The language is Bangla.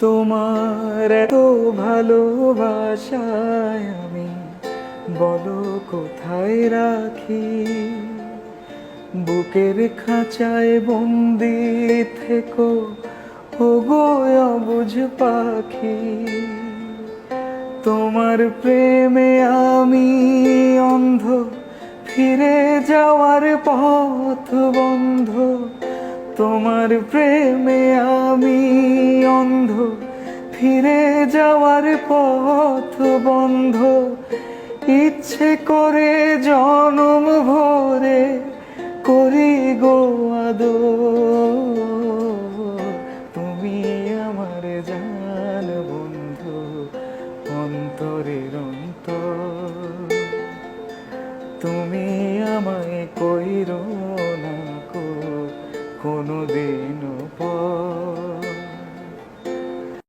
তোমার এত ভালোবাসায় আমি বলো কোথায় রাখি। বুকের খাঁচায় বন্দি থেকো ওগো অবুঝ পাখি। তোমার প্রেমে আমি অন্ধ, ফিরে যাওয়ার পথ বন্ধ। তোমার প্রেমে আমি অন্ধ, ফিরে যাওয়ার পথ বন্ধ। ইচ্ছে করে জনম ভরে করি গো আদর।